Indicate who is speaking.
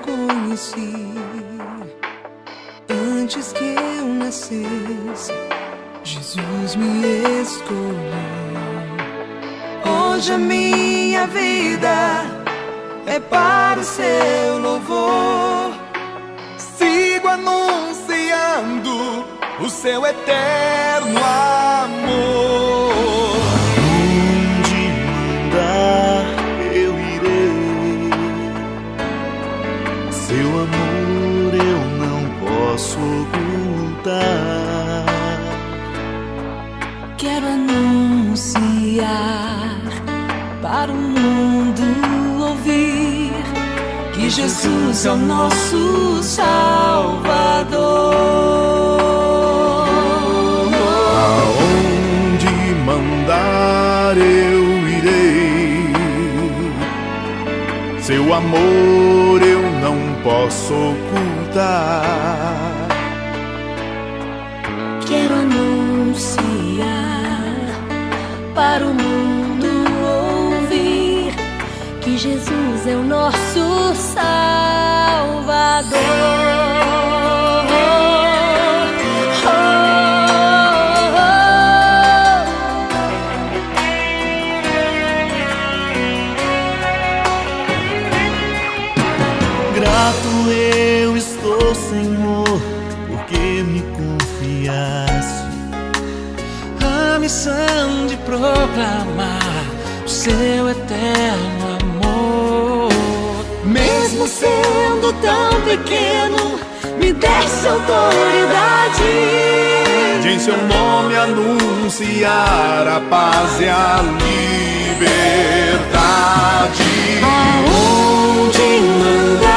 Speaker 1: conheci antes que eu nascesse. Jesus me escolheu. Hoje a minha vida é para o seu louvor.
Speaker 2: Sigo anunciando o seu eterno amor.
Speaker 3: Onde mandar eu irei, seu amor eu não posso ocultar.
Speaker 1: Quero anunciar para o mundo ouvir que Jesus é o nosso Salvador.
Speaker 3: Aonde mandar eu irei, seu amor eu não posso ocultar.
Speaker 1: Quero anunciar para o mundo ouvir que Jesus é o nosso Salvador.
Speaker 3: Grato eu estou, Senhor, porque me confiaste
Speaker 1: A missão de proclamar o seu eterno amor. Mesmo sendo tão pequeno, me deste autoridade
Speaker 3: de em seu nome anunciar a paz e a liberdade.
Speaker 1: aonde mandar